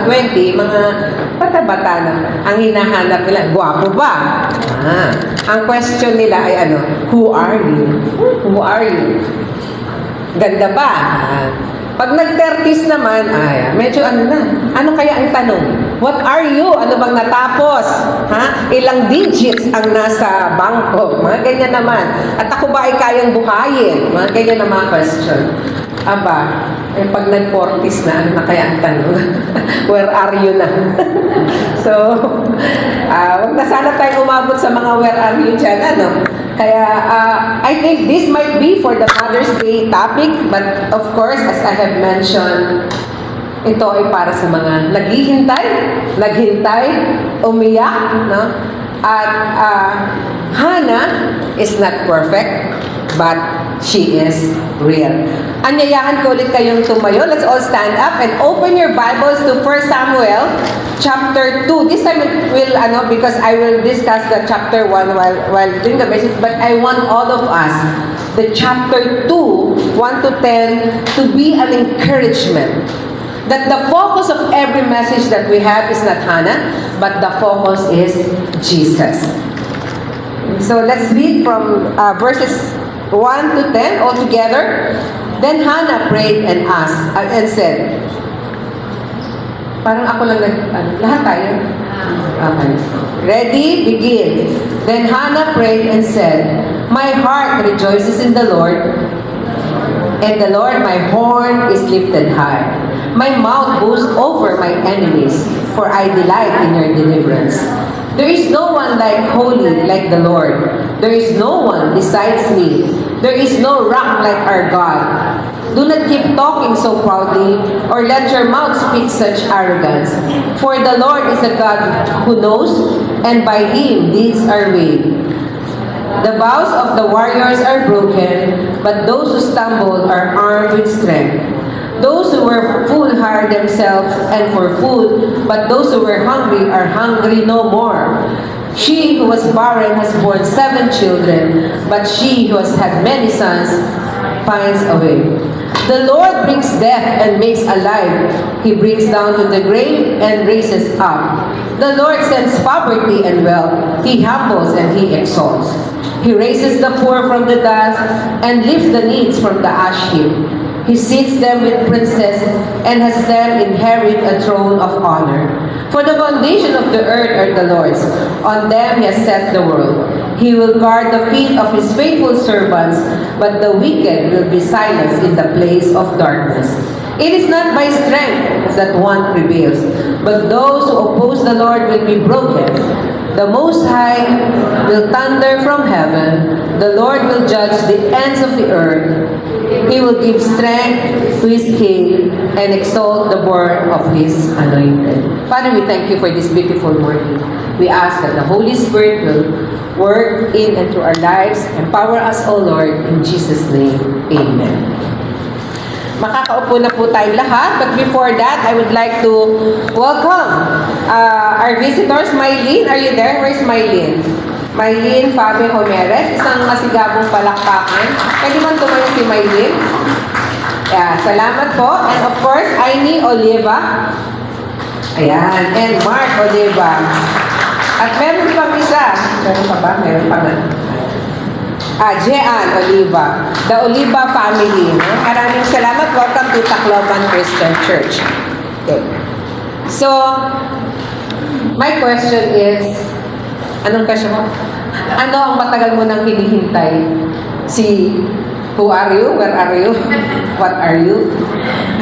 20, mga bata-bata na ang hinahanap nila, gwapo ba? Ang question nila ay ano, who are you? Who are you? Ganda ba? Pag nag-30s naman, ay, medyo ano na. Ano kaya ang tanong? What are you? Ano bang natapos? Ilang digits ang nasa bangko? Mga ganyan naman. At ako ba ay kayang buhayin? Mga ganyan na mga question. Aba, pag nag-40s na, ano na kaya ang tanong? Where are you na? So, wag na sana tayong umabot sa mga where are you dyan, ano? Kaya, I think this might be for the Mother's Day topic, but of course, as I have mentioned, ito ay para sa mga naghihintay, umiyak, no? At Hannah is not perfect, but she is real. Anyayahan ko ulit kayong tumayo. Let's all stand up and open your Bibles to 1 Samuel chapter 2. This time will because I will discuss the chapter 1 while doing the message, but I want all of us, the chapter 2, 1 to 10, to be an encouragement. That the focus of every message that we have is not Hannah, but the focus is Jesus. So let's read from verses 1 to 10 all together. Then Hannah prayed and asked and said, parang ako lang lahat tayo. Okay. Ready? Begin. Then Hannah prayed and said, my heart rejoices in the Lord, and the Lord my horn is lifted high. My mouth boasts over my enemies, for I delight in your deliverance. There is no one holy like the Lord. There is no one besides me. There is no rock like our God. Do not keep talking so proudly, or let your mouth speak such arrogance. For the Lord is a God who knows, and by Him deeds are weighed. The bows of the warriors are broken, but those who stumble are armed with strength. Those who were full hired themselves and for food, but those who were hungry are hungry no more. She who was barren has borne 7 children, but she who has had many sons finds a way. The Lord brings death and makes alive. He brings down to the grave and raises up. The Lord sends poverty and wealth. He humbles and He exalts. He raises the poor from the dust and lifts the needs from the ash heap. He seats them with princes and has them inherit a throne of honor. For the foundation of the earth are the Lord's. On them He has set the world. He will guard the feet of His faithful servants, but the wicked will be silenced in the place of darkness. It is not by strength that one prevails, but those who oppose the Lord will be broken. The Most High will thunder from heaven. The Lord will judge the ends of the earth. He will give strength to His king and exalt the born of His anointed. Father, we thank You for this beautiful morning. We ask that the Holy Spirit will work in and through our lives. Empower us, O Lord, in Jesus' name. Amen. Makakaupo na po tayong lahat. But before that, I would like to welcome our visitors. Mylene, are you there? Where's Mylene? Mylene Fabi Homeres, isang masigabong palakpakan. Pwede man tumayo si Mylene? Yeah, salamat po. And of course, Aini Oliva. Ayan. And Mark Oliva. At meron pang isa. Meron pa ba? Meron pa nga. Jean Oliva. The Oliva family. Maraming salamat. Welcome to Tacloban Christian Church. Okay. So, my question is, anong question mo? Ano ang matagal mo nang hinihintay? Who are you? Where are you? What are you?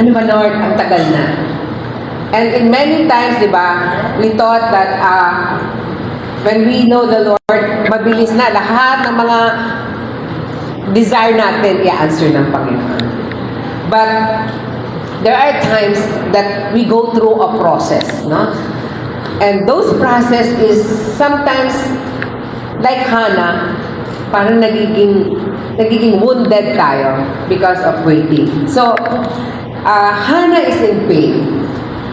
Ano ba, Lord? Ang tagal na. And in many times, di ba, we thought that when we know the Lord, mabilis na lahat ng mga desire natin i-answer ng Panginoon. But there are times that we go through a process, no? And those process is sometimes like Hannah, parang nagiging wounded tayo because of waiting. So, Hannah is in pain.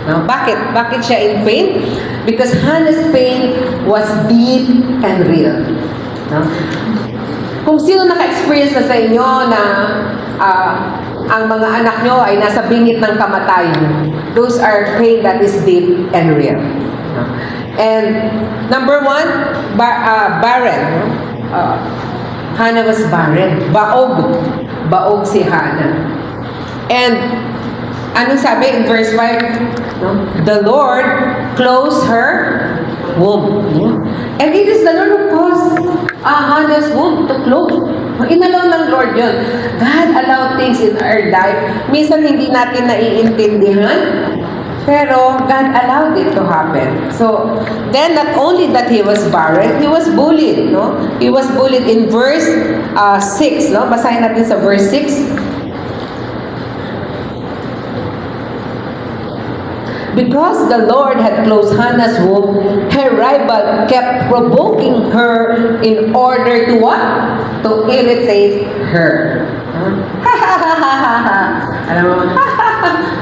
No? Bakit siya in pain? Because Hannah's pain was deep and real. No? Kung sino naka-experience na sa inyo na ang mga anak nyo ay nasa bingit ng kamatayan. Those are pain that is deep and real. And number one, barren. Hannah was barren. Baog. Baog si Hannah. And ano sabi in verse 5? No? The Lord closed her womb. And it is the Lord who caused Hannah's womb to close. Inalaw ng Lord yun. God allowed things in our life. Minsan hindi natin naiintindihan, pero God allowed it to happen. So, then not only that he was barren, he was bullied. No? He was bullied in verse 6. No? Basahin natin sa verse 6. Because the Lord had closed Hannah's womb, her rival kept provoking her in order to what? To irritate her. Alam mo,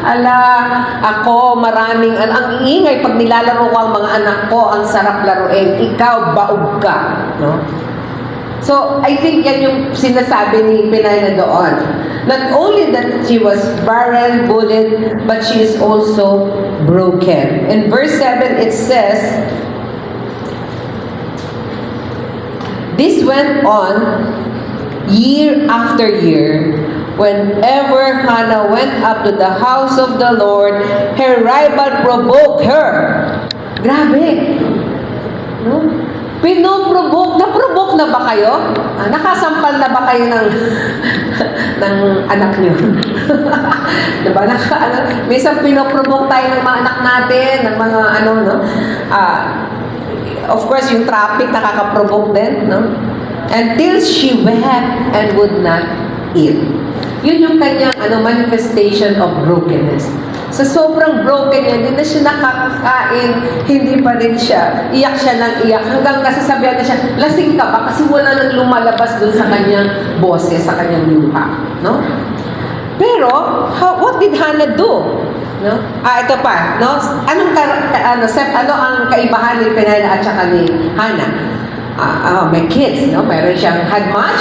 ala, ako maraming, ang iingay pag nilalaro ko ang mga anak ko, ang sarap laruin, ikaw baog ka. No? So, I think yan yung sinasabi ni Penina doon. Not only that she was barren, bullied, but she is also broken. In verse 7, it says, this went on year after year. Whenever Hannah went up to the house of the Lord, her rival provoked her. Grabe. No? Naprovoke na ba kayo? Nakasampal na ba kayo ng ng anak niyo? Diba? Minsan pinoprovoke tayo ng mga anak natin, ng mga ano, no? Of course, yung traffic nakaka-provoke din, no? Until she wept and would not eat. Yun yung kanyang manifestation of brokenness. Sa sobrang broken niya, hindi na siya nakakakain, hindi pa rin siya, iyak siya ng iyak, hanggang nasasabihan na siya, lasing ka ba? Kasi wala nang lumalabas dun sa kanyang boses, sa kanyang luha. No? Pero, what did Hannah do? No? Ito pa, no? Ano ang kaibahan ni Penina at saka ni Hannah? May kids, no? Mayroon siyang had much,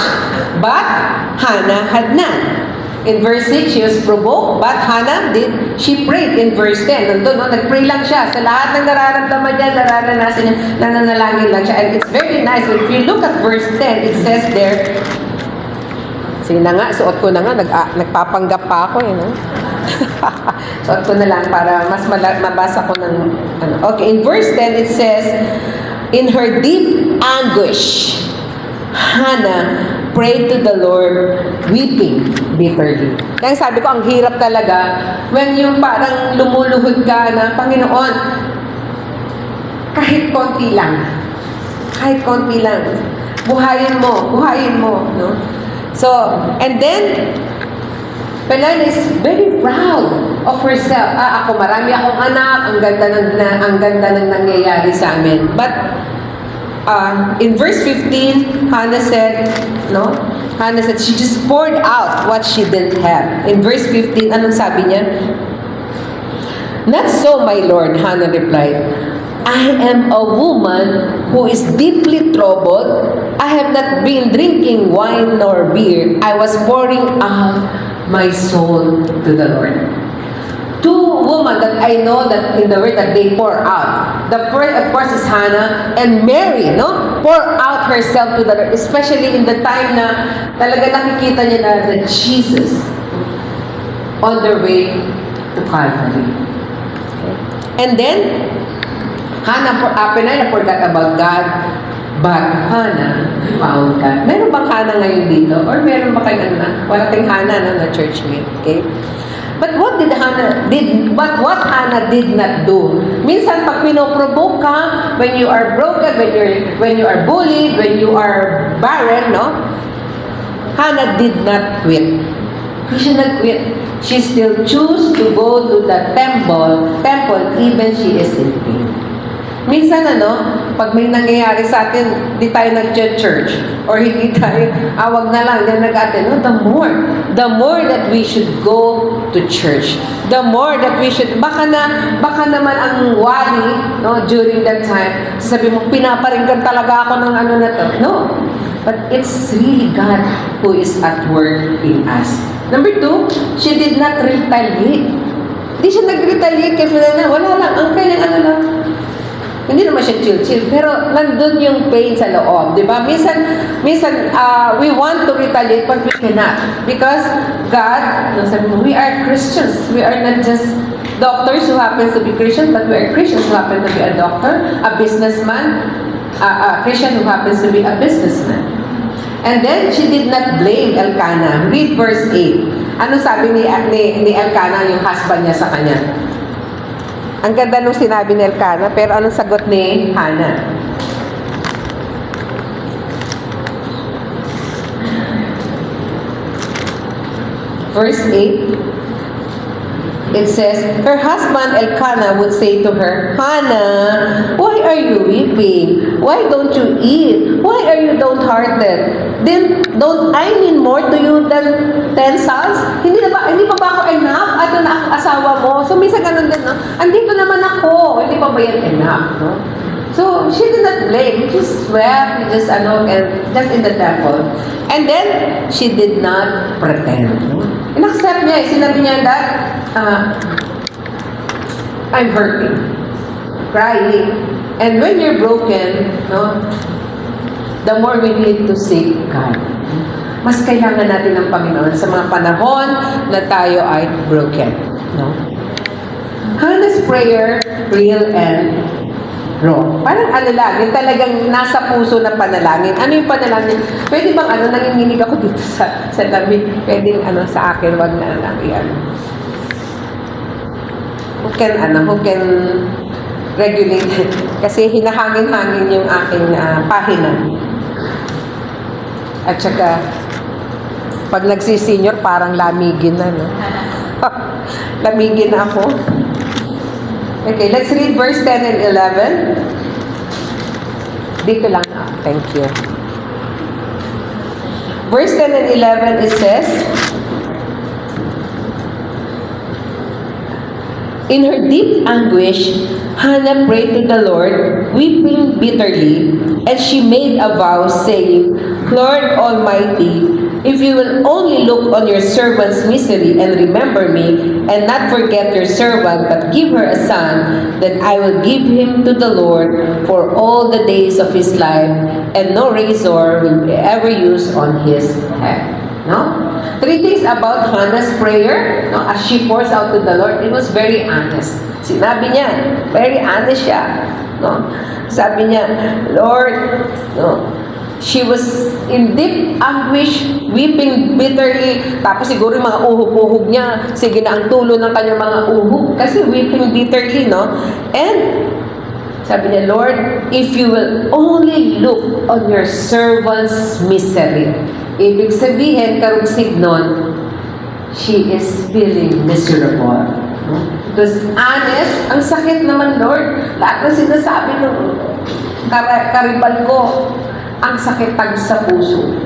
but Hannah had none. In verse 6, she was provoked, but Hannah she prayed. In verse 10, nandun, no? Nag-pray lang siya. Sa lahat ng nararamdaman niya, nararanasan niya, nananalangin lang siya. And it's very nice. If you look at verse 10, it says there, sige na nga, suot ko na nga, nagpapanggap pa ako, no? Suot ko na lang para mas mabasa ko ng, Okay, in verse 10, it says, in her deep anguish, Hannah prayed to the Lord, weeping bitterly. Kaya sabi ko, ang hirap talaga when yung parang lumuluhod ka na, Panginoon, kahit konti lang, buhayin mo, no? So, and then, Penina is very proud of herself. Ako, marami akong anak, ang ganda ng nangyayari sa amin. But, in verse 15, Hannah said, she just poured out what she didn't have. In verse 15, anong sabi niya? Not so, my Lord, Hannah replied. I am a woman who is deeply troubled. I have not been drinking wine nor beer. I was pouring out my soul to the Lord. Two women that I know that in the word that they pour out. The first, of course, is Hannah and Mary, no? Pour out herself to the Lord, especially in the time na talaga nakikita niya na Jesus on their way to Calvary. Okay. And then, Penina forgot about God, but Hannah found God. Meron bang Hannah ngayon dito? Or meron ba kayo wala tayong Hannah na church mate? Okay? But what Hannah did not do? Minsan pag pinoprovoke ka, when you are broken, when you are bullied, when you are barren, no? Hannah did not quit. She did not quit. She still choose to go to the temple even she is in pain. Minsan pag may nangyayari sa atin, di tayo nag-church or hindi tayo, awag na lang, yan nag-attend. The more that we should go to church, the more that we should, baka naman ang wali, during that time, sabi mo, pinaparinggan talaga ako ng na to. No. But it's really God who is at work in us. Number 2, she did not retaliate. Hindi siya nag-retaliate kay Penina. Wala lang. Ang kanyang ano lang. Hindi naman siya chill-chill. Pero nandun yung pain sa loob. Diba? Minsan, we want to retaliate but we cannot. Because God, sabi mo, we are Christians. We are not just doctors who happens to be Christian, but we are Christians who happen to be a doctor, a businessman, a Christian who happens to be a businessman. And then, she did not blame Elkanah. Read verse 8. Ano sabi ni Elkanah, yung husband niya sa kanya? Ang ganda nung sinabi ni Elkanah, pero anong sagot ni Hannah? Verse 8. It says, her husband Elkanah would say to her, Hannah, why are you weeping? Why don't you eat? Why are you downhearted? Then, don't I mean more to you than 10 sons? Hindi pa ba ako enough? Ato na ang asawa mo. So, minsan ganun din, no? Andito naman ako. Hindi pa ba yan enough, no? So, she did not blame. She swept, just in the temple. And then, she did not pretend. No? In-accept niya, sinabi niya that, I'm hurting, crying. And when you're broken, no, the more we need to seek God. Mas kailangan natin ng Panginoon sa mga panahon na tayo ay broken. No? Hannah's prayer, real and raw. Parang ano lang, yung talagang nasa puso na panalangin. Ano yung panalangin? Pwede bang nanginginig ako dito sa lamig? Pwedeng sa akin, wag na lang yan. Who can regulate it? Kasi hinahangin-hangin yung aking pahina. At saka, pag nagsisenior, parang lamigin na, no? Lamigin na ako. Okay, let's read verse 10 and 11. Dito lang. Thank you. Verse 10 and 11, it says, in her deep anguish, Hannah prayed to the Lord, weeping bitterly, and she made a vow, saying, Lord Almighty, if you will only look on your servant's misery and remember me, and not forget your servant, but give her a son, then I will give him to the Lord for all the days of his life, and no razor will be ever used on his head. No? 3 things about Hannah's prayer, no? As she pours out to the Lord, it was very honest. Sinabi niya, very honest siya. No? Sabi niya, Lord, no? She was in deep anguish, weeping bitterly. Tapos siguro yung mga uhog-uhog niya, sige na ang tulo ng kanyang mga uhog. Kasi weeping bitterly, no? And, sabi niya, Lord, if you will only look on your servant's misery. Ibig sabihin, karugsig nun, she is feeling miserable. No? It was honest. Ang sakit naman, Lord. Lahat na sinasabi ng karibal ko, ang sakit tag sa puso.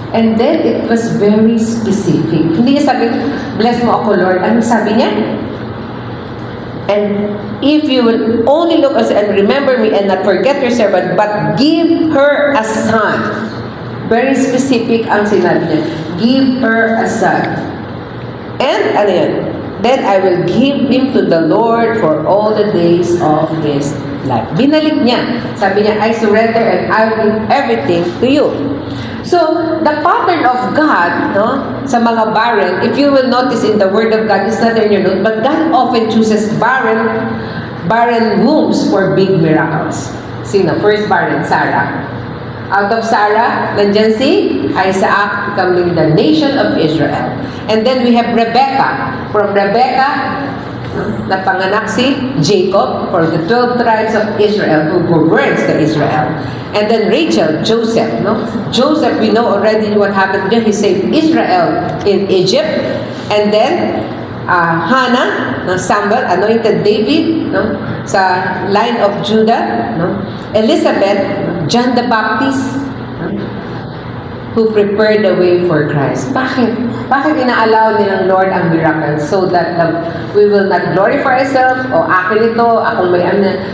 And then, it was very specific. Hindi niya sabi, bless mo ako, Lord. Ano sabi niya? And if you will only look and remember me and not forget your servant, but give her a son. Very specific ang sinabi niya. Give her a son. And, ano yan? Then I will give him to the Lord for all the days of his life. Binalik niya. Sabi niya, I surrender and I will give everything to you. So, the pattern of God, no, sa mga barren, if you will notice in the Word of God, it's not in your note, but God often chooses barren wombs for big miracles. Sino? First barren, Sarah. Out of Sarah, nandyan si Isaac becoming the nation of Israel. And then we have Rebecca. From Rebecca, napanganak si Jacob for the 12 tribes of Israel who governs the Israel. And then Rachel, Joseph. No? Joseph, we know already what happened to him. He saved Israel in Egypt. And then Hannah, no, Samuel, anointed David, no, sa line of Judah, no? Elizabeth, John the Baptist, no, who prepared the way for Christ. Bakit? Bakit inaalaw nilang Lord ang miracle? So that we will not glorify ourselves, o akin ito, akong may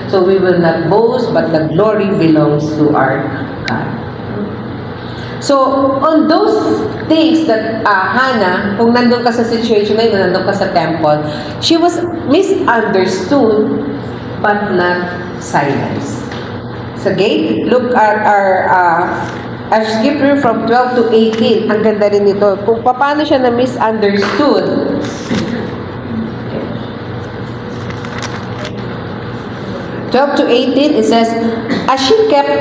so we will not boast, but the glory belongs to our God. So, on those things that Hannah, kung nandun ka sa situation na yun, nandun ka sa temple, she was misunderstood but not silenced. So, again, look at our scripture from 12 to 18. Ang ganda rin ito. Kung paano siya na misunderstood. 12 to 18, it says, as she kept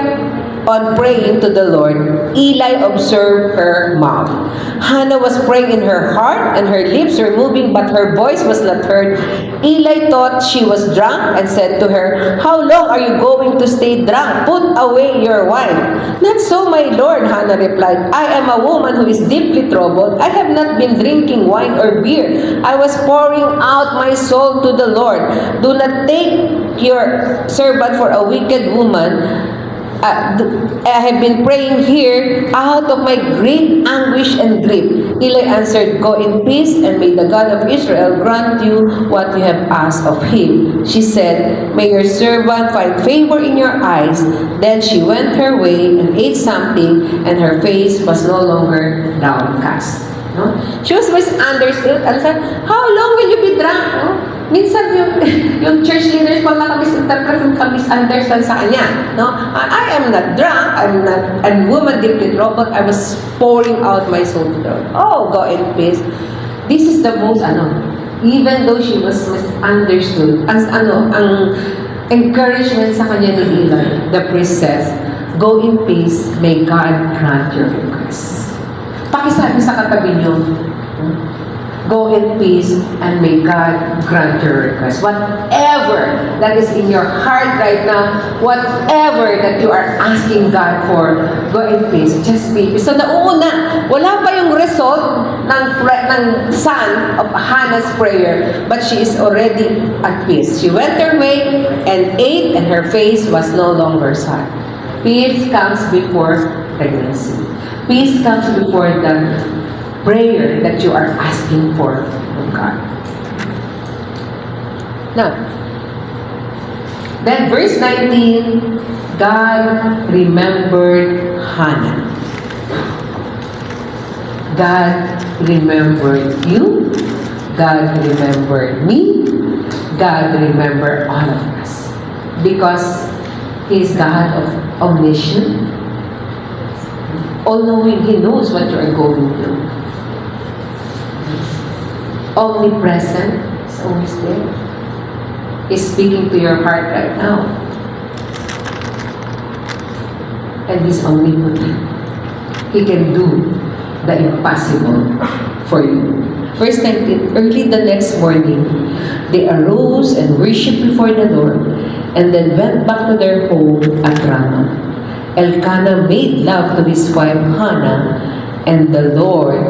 on praying to the Lord, Eli observed her mouth. Hannah was praying in her heart, and her lips were moving, but her voice was not heard. Eli thought she was drunk and said to her, how long are you going to stay drunk? Put away your wine. Not so, my Lord, Hannah replied. I am a woman who is deeply troubled. I have not been drinking wine or beer. I was pouring out my soul to the Lord. Do not take your servant for a wicked woman. I have been praying here out of my great anguish and grief. Eli answered, go in peace, and may the God of Israel grant you what you have asked of him. She said, may your servant find favor in your eyes. Then she went her way and ate something, and her face was no longer downcast. No? She was misunderstood and said, how long will you be drunk? No? Minsan yung church leaders pag misunderstand sa kanya. No? I am not drunk. I'm not a woman deeply troubled. I was pouring out my soul to the Lord. Oh, go in peace. This is the most, even though she was misunderstood, ang encouragement sa kanya ni Eli, the priest says, go in peace, may God grant your request. Pakisabi sa katabi niyo, go in peace and may God grant your request. Whatever that is in your heart right now, whatever that you are asking God for, go in peace. Just be peace. So nauuna, wala pa yung result ng son of Hannah's prayer, but she is already at peace. She went her way and ate, and her face was no longer sad. Peace comes before pregnancy. Peace comes before the prayer that you are asking for from God. Now, then verse 19, God remembered Hannah. God remembered you. God remembered me. God remembered all of us. Because He is God of omniscient. All-knowing, He knows what you are going through. Omnipresent, is always there. He's speaking to your heart right now. And He's omnipotent. He can do the impossible for you. Verse 19, early the next morning, they arose and worshipped before the Lord, and then went back to their home at Ramah. Elkanah made love to his wife Hannah, and the Lord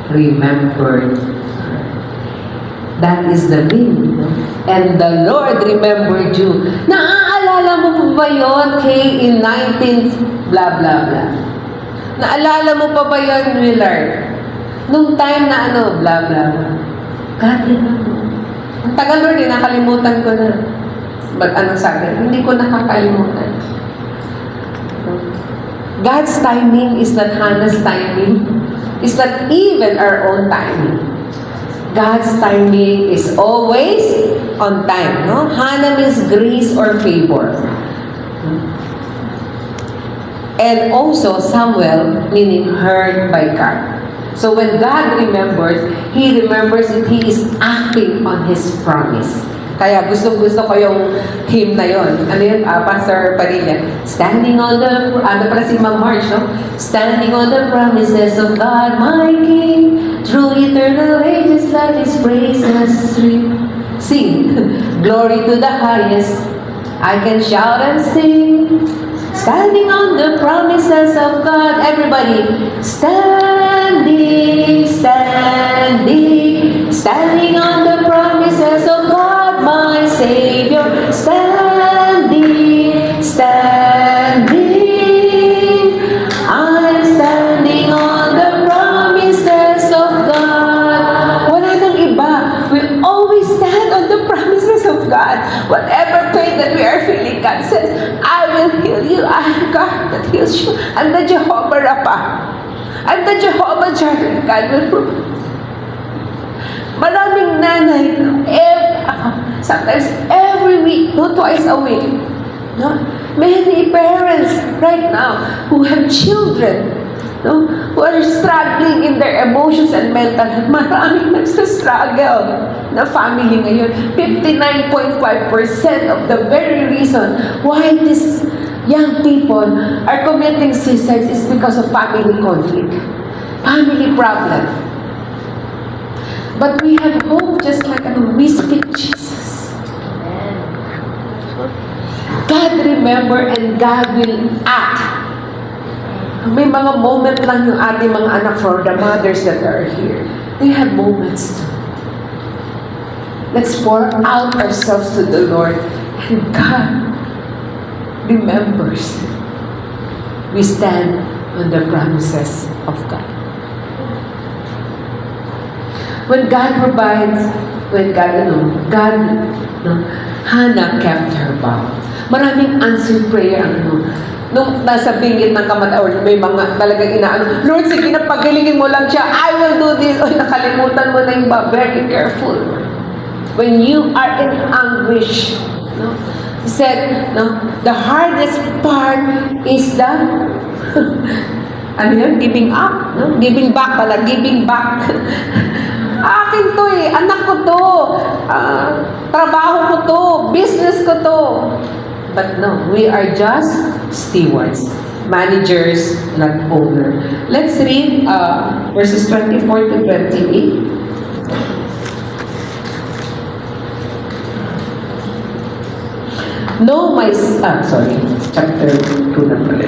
remembered her. That is the meaning. And the Lord remembered you. Naaalala mo po ba yun, Kay, in 19 blah blah blah? Naalala mo pa ba yun, Willard? Nung time na blah blah blah. God remember. Ang tagal Lord, nakalimutan ko na. But sa akin? Hindi ko nakakalimutan. God's timing is not Hannah's timing. It's not even our own timing. God's timing is always on time. No? Hannah means grace or favor. And also Samuel, meaning heard by God. So when God remembers, He remembers that He is acting on His promise. Kaya gusto ko yung hymn na yon. Ano yun, Pastor Padilla? Standing on the, pala si Ma'am March, no? Standing on the promises of God, my King, through eternal ages, let His praises sing. Glory to the highest, I can shout and sing. Standing on the promises of God, everybody. Standing, standing, standing on the promises of God, my Savior. Standing, standing, I'm standing on the promises of God. Wala nang iba. We always stand on the promises of God. Whatever pain that we are feeling, God says, I will heal you. I am God. that heals you. I'm the Jehovah Rapha. I'm the Jehovah Jireh. God will provide. Maraming nanay, sometimes every week, no, twice a week. No? Many parents right now who have children, no, who are struggling in their emotions and mental health. Maraming nagsastruggle na family ngayon. 59.5% of the very reason why these young people are committing suicides is because of family conflict, family problem. But we have hope, just like we speak Jesus. God remember and God will act. May mga moment lang yung ating mga anak, for the mothers that are here. They have moments too. Let's pour out ourselves to the Lord. And God remembers. We stand on the promises of God. When God provides, Hannah kept her vow. Maraming answered prayer nung nasa bingit ng kamatayon, may mga talagang inaano, Lord, sige na, pagalingin mo lang siya, I will do this. O, nakalimutan mo na yung ba, very careful. When you are in anguish, no? He said, no, the hardest part is the giving up, no? Giving back pala, giving back. Akin to anak ko to, trabaho ko to, business ko to. But no, we are just stewards, managers, not owner. Let's read verses 24 to 28. No, chapter 2 na pala.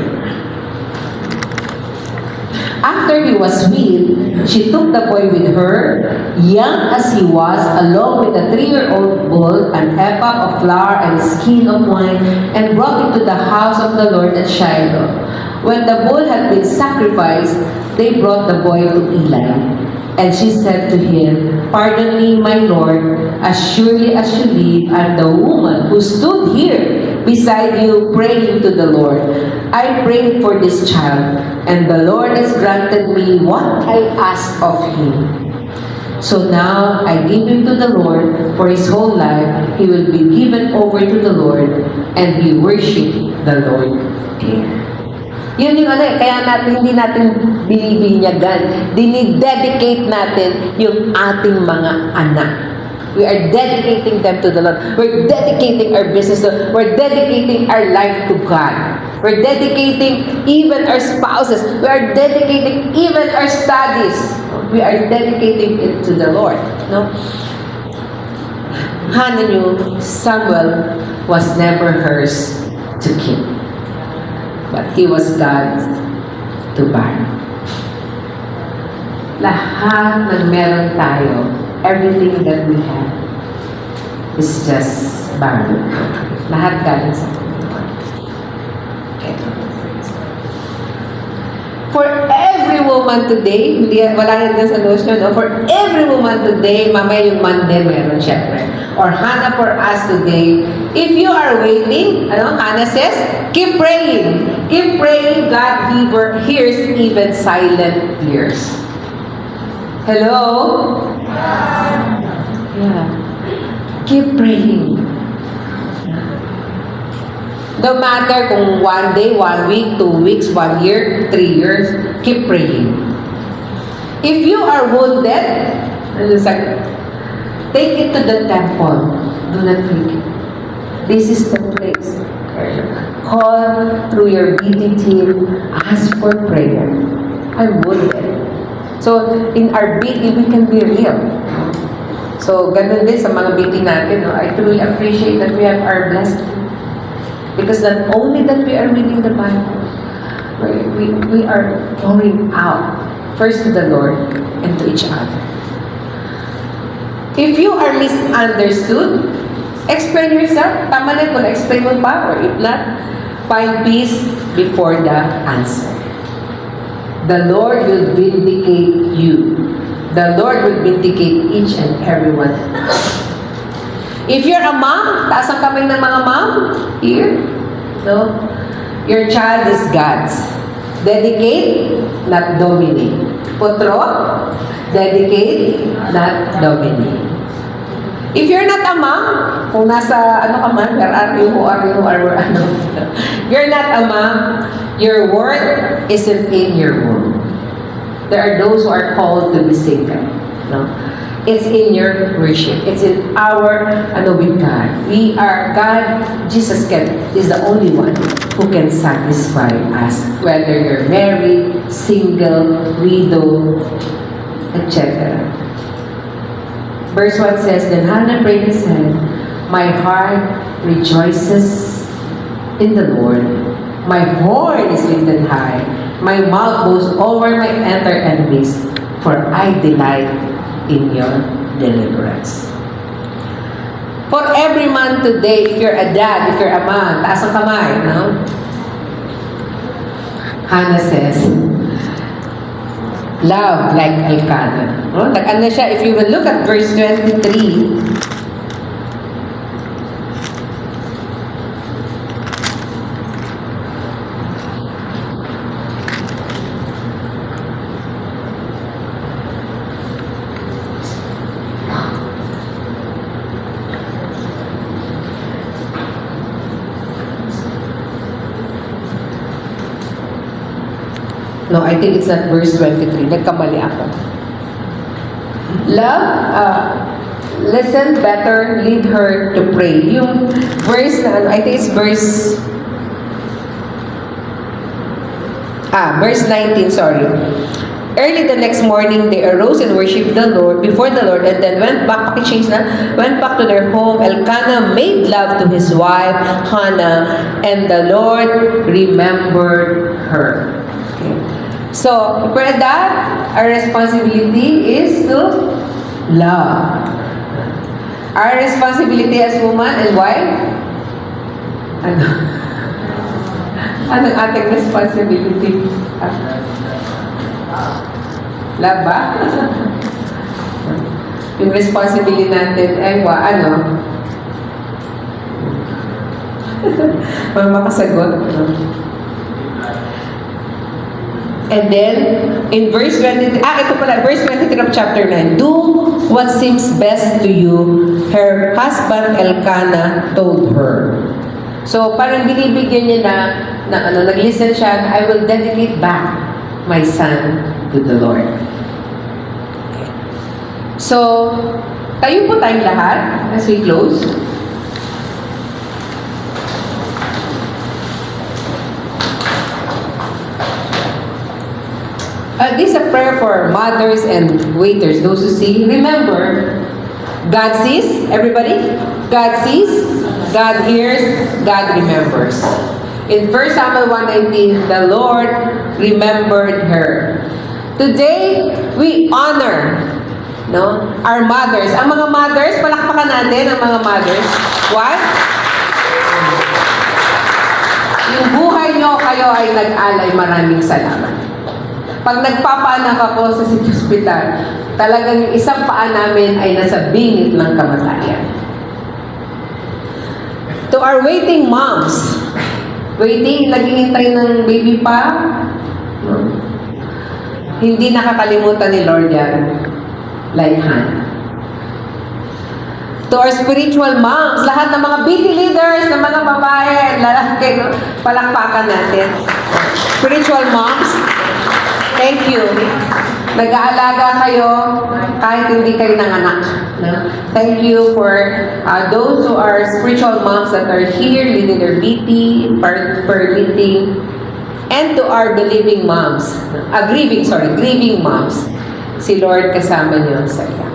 After he was weaned, she took the boy with her, young as he was, along with a 3-year-old bull, an ephah of flour, and a skin of wine, and brought it to the house of the Lord at Shiloh. When the bull had been sacrificed, they brought the boy to Eli. And she said to him, "Pardon me, my Lord, as surely as you live, I'm the woman who stood here beside you praying to the Lord. I prayed for this child, and the Lord has granted me what I asked of him. So now I give him to the Lord for his whole life. He will be given over to the Lord, and he worship the Lord." Yun yung kaya hindi natin binibinyagan, dinidedicate natin yung ating mga anak. We are dedicating them to the Lord. We're dedicating our business to, we're dedicating our life to God. We're dedicating even our spouses. We are dedicating even our studies. We are dedicating it to the Lord. No? Hannah knew Samuel was never hers to keep. But he was God's to buy. Lahat ng meron tayo, everything that we have, is just borrowed. Lahat galing sa Panginoon. Okay. For every woman today, wala yan sa notion, no? For every woman today, mamaya yung Monday meron, syempre. Or Hannah for us today, if you are waiting, Hannah says, keep praying. Keep praying, God hears even silent tears. Hello? Yeah. Keep praying. No matter kung 1 day, 1 week, 2 weeks, 1 year, 3 years, keep praying. If you are wounded, take it to the temple. Do not freak it. This is the place. Call through your BT team. Ask for prayer. I'm wounded. So, in our BT, we can be real. So, ganun din sa mga BT natin. No? I truly appreciate that we have our blessed. Because not only that we are reading the Bible, we are pouring out first to the Lord and to each other. If you are misunderstood, explain yourself. Tama na kung explain mo pa, or if not, find peace before the answer. The Lord will vindicate you. The Lord will vindicate each and every one. If you're a mom, taas ang kamay ng mga mom, here. No? your child is God's. Dedicate, not dominate. Putro, dedicate, not dominate. If you're not a mom, kung nasa ano ka man, where are you, who are you, or ano, you're not a mom, your worth isn't in your womb. There are those who are called to be single. No? It's in your worship. It's in our, with God. We are, God, Jesus is the only one who can satisfy us. Whether you're married, single, widow, etc. Verse 1 says, Then Hannah prayed and said, My heart rejoices in the Lord. My horn is lifted high. My mouth boasts over my enemies, for I delight in your deliverance. For every man today, if you're a dad, if you're a mom, taas ang kamay, no? Hannah says, love like Elkanah. No? Nag-ano siya, if you will look at verse 23, no, I think it's at verse 23. Nagkamali ako. Love, listen better, lead her to pray. Yung verse na, I think it's verse 19, sorry. Early the next morning, they arose and worshipped the Lord, before the Lord, and then went back to their home. Elkanah made love to his wife, Hannah, and the Lord remembered her. Okay. So, for that, our responsibility is to love. Our responsibility as woman and wife, anong ating responsibility? Love ba? Yung responsibility natin ay makasagot. And then, in verse 23, verse 23 of chapter 9, do what seems best to you, her husband Elkanah told her. So, parang binibigyan niya nag-listen siya, I will dedicate back my son to the Lord. Okay. So, tayo po tayong lahat as we close. This is a prayer for mothers and waiters, those who see. Remember, God sees, everybody? God sees, God hears, God remembers. In 1 Samuel 1:19, the Lord remembered her. Today, we honor our mothers. Ang mga mothers, palakpakan natin ang mga mothers. What? Yung buhay nyo, kayo ay nag-alay. Maraming salamat. Pag nagpapaanak ako sa City Hospital, talagang yung isang paa namin ay nasa bingit ng kamatayan. To our waiting moms, naghihintay ng baby pa, hindi nakakalimutan ni Lord yan, like Hannah. To our spiritual moms, lahat ng mga beauty leaders, ng mga babae, lalaki, palakpakan natin. Spiritual moms, thank you. Nag-aalaga kayo kahit hindi kayo nanganak. No? Thank you for those who are spiritual moms that are here leading their BP, per meeting. And to our believing moms, grieving moms. Si Lord kasama niyo sa iya.